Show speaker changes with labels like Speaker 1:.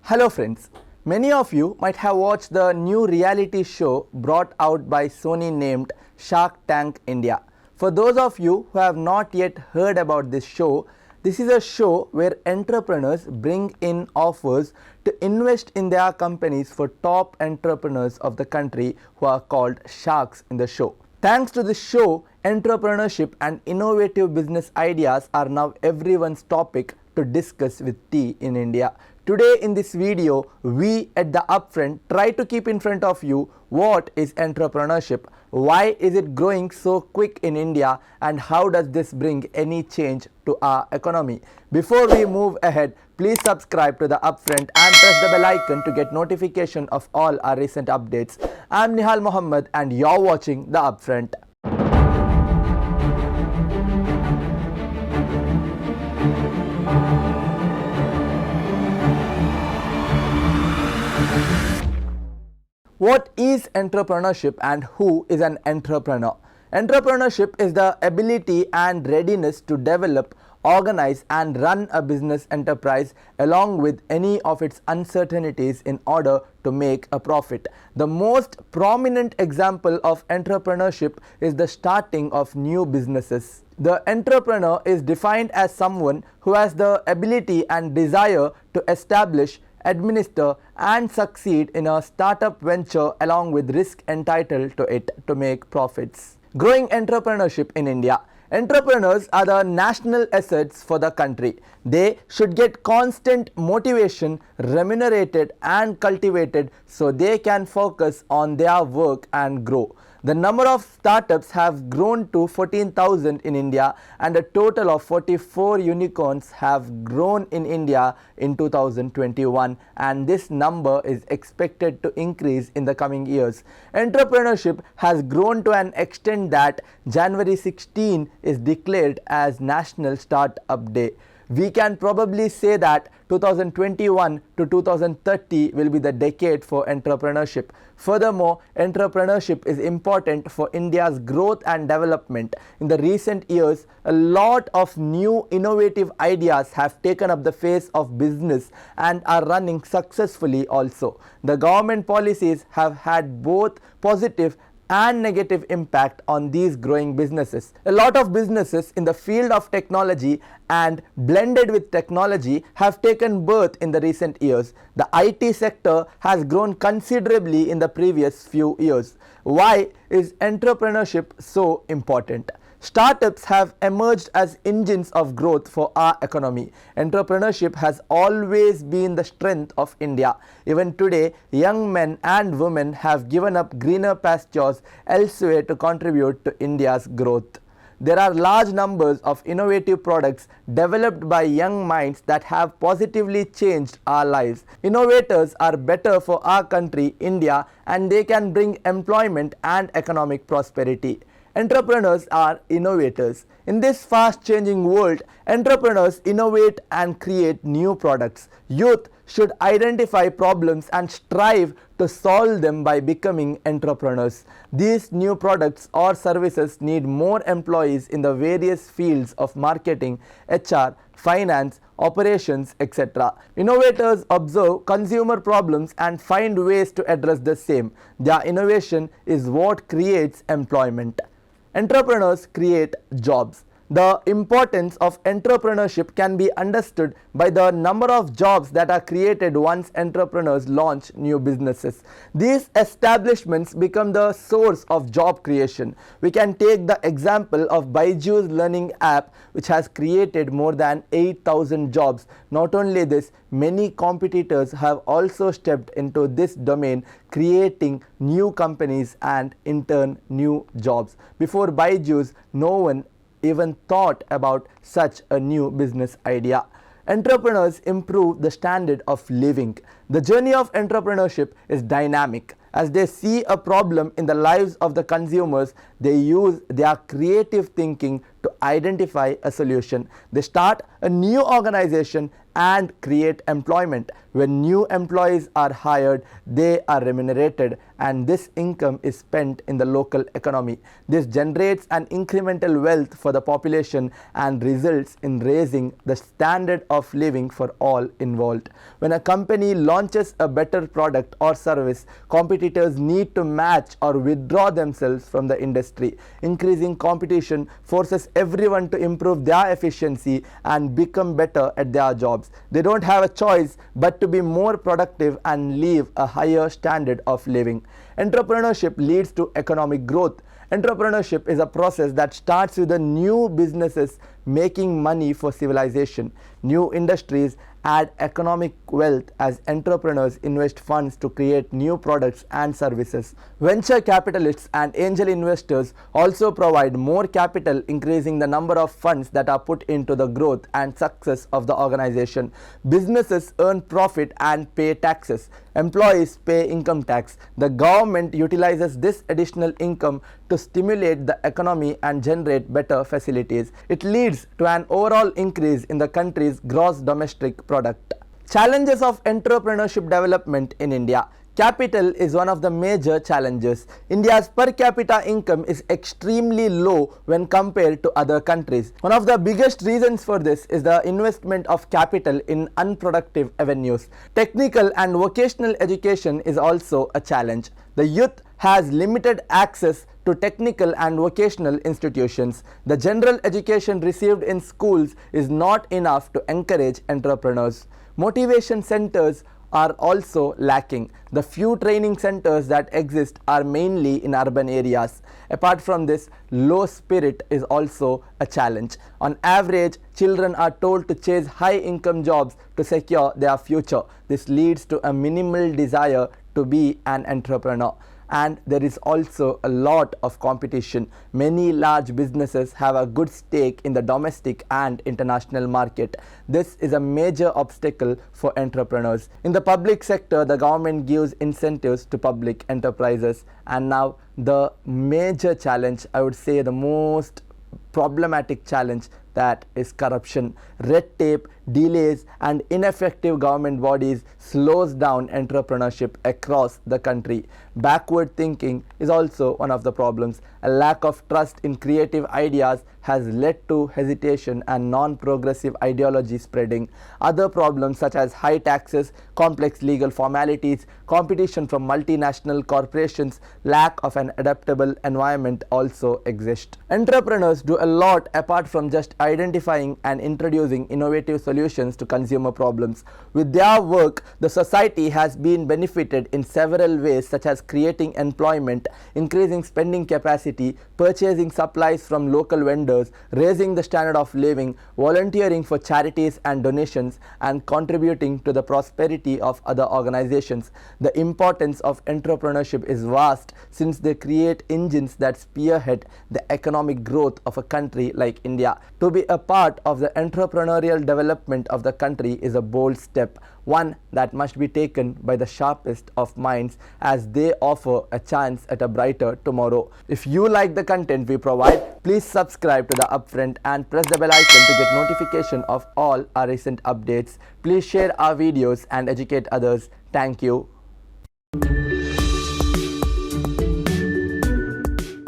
Speaker 1: Hello friends, many of you might have watched the new reality show brought out by Sony named Shark Tank India. For those of you who have not yet heard about this show, this is a show where entrepreneurs bring in offers to invest in their companies for top entrepreneurs of the country who are called sharks in the show. Thanks to this show, entrepreneurship and innovative business ideas are now everyone's topic to discuss with tea in India. Today in this video, we at the Upfront try to keep in front of you what is entrepreneurship, why is it growing so quick in India, and how does this bring any change to our economy. Before we move ahead, please subscribe to the Upfront and press the bell icon to get notification of all our recent updates. I'm Nihal Mohammed and you're watching the Upfront. What is entrepreneurship and who is an entrepreneur? Entrepreneurship is the ability and readiness to develop, organize and run a business enterprise along with any of its uncertainties in order to make a profit. The most prominent example of entrepreneurship is the starting of new businesses. The entrepreneur is defined as someone who has the ability and desire to establish, administer and succeed in a startup venture along with risk entitled to it to make profits. Growing entrepreneurship in India. Entrepreneurs are the national assets for the country. They should get constant motivation, remunerated and cultivated so they can focus on their work and grow. The number of startups have grown to 14,000 in India and a total of 44 unicorns have grown in India in 2021, and this number is expected to increase in the coming years. Entrepreneurship has grown to an extent that January 16 is declared as National Startup Day. We can probably say that 2021 to 2030 will be the decade for entrepreneurship. Furthermore, entrepreneurship is important for India's growth and development. In the recent years, a lot of new innovative ideas have taken up the face of business and are running successfully also. The government policies have had both positive and negative impact on these growing businesses. A lot of businesses in the field of technology and blended with technology have taken birth in the recent years. The IT sector has grown considerably in the previous few years. Why is entrepreneurship so important? Startups have emerged as engines of growth for our economy. Entrepreneurship has always been the strength of India. Even today, young men and women have given up greener pastures elsewhere to contribute to India's growth. There are large numbers of innovative products developed by young minds that have positively changed our lives. Innovators are better for our country, India, and they can bring employment and economic prosperity. Entrepreneurs are innovators. In this fast-changing world, entrepreneurs innovate and create new products. Youth should identify problems and strive to solve them by becoming entrepreneurs. These new products or services need more employees in the various fields of marketing, HR, finance, operations, etc. Innovators observe consumer problems and find ways to address the same. Their innovation is what creates employment. Entrepreneurs create jobs. The importance of entrepreneurship can be understood by the number of jobs that are created once entrepreneurs launch new businesses. These establishments become the source of job creation. We can take the example of Byju's learning app, which has created more than 8,000 jobs. Not only this, many competitors have also stepped into this domain, creating new companies and in turn new jobs. Before Byju's, no one even thought about such a new business idea. Entrepreneurs improve the standard of living. The journey of entrepreneurship is dynamic. As they see a problem in the lives of the consumers, they use their creative thinking to identify a solution. They start a new organization and create employment. When new employees are hired, they are remunerated and this income is spent in the local economy. This generates an incremental wealth for the population and results in raising the standard of living for all involved. When a company launches a better product or service, competitors need to match or withdraw themselves from the industry. Increasing competition forces everyone to improve their efficiency and become better at their jobs. They don't have a choice but to be more productive and live a higher standard of living. Entrepreneurship leads to economic growth. Entrepreneurship is a process that starts with the new businesses making money for civilization. New industries add economic wealth as entrepreneurs invest funds to create new products and services. Venture capitalists and angel investors also provide more capital, increasing the number of funds that are put into the growth and success of the organization. Businesses earn profit and pay taxes. Employees pay income tax. The government utilizes this additional income to stimulate the economy and generate better facilities. It leads to an overall increase in the country's gross domestic product. Challenges of entrepreneurship development in India. Capital is one of the major challenges. India's per capita income is extremely low when compared to other countries. One of the biggest reasons for this is the investment of capital in unproductive avenues. Technical and vocational education is also a challenge. The youth has limited access to technical and vocational institutions. The general education received in schools is not enough to encourage entrepreneurs. Motivation centers are also lacking. The few training centers that exist are mainly in urban areas. Apart from this, low spirit is also a challenge. On average, children are told to chase high income jobs to secure their future. This leads to a minimal desire to be an entrepreneur. And there is also a lot of competition. Many large businesses have a good stake in the domestic and international market. This is a major obstacle for entrepreneurs. In the public sector, the government gives incentives to public enterprises. And now the major challenge, I would say the most problematic challenge, that is corruption. Red tape, delays and ineffective government bodies slows down entrepreneurship across the country. Backward thinking is also one of the problems. A lack of trust in creative ideas has led to hesitation and non-progressive ideology spreading. Other problems such as high taxes, complex legal formalities, competition from multinational corporations, lack of an adaptable environment also exist. Entrepreneurs do a lot apart from just identifying and introducing innovative solutions to consumer problems. With their work, the society has been benefited in several ways, such as creating employment, increasing spending capacity, purchasing supplies from local vendors, raising the standard of living, volunteering for charities and donations, and contributing to the prosperity of other organizations. The importance of entrepreneurship is vast, since they create engines that spearhead the economic growth of a country like India. To be a part of the entrepreneurial development of the country is a bold step, one that must be taken by the sharpest of minds, as they offer a chance at a brighter tomorrow. If you like the content we provide, please subscribe to the Upfront and press the bell icon to get notification of all our recent updates. Please share our videos and educate others. Thank you.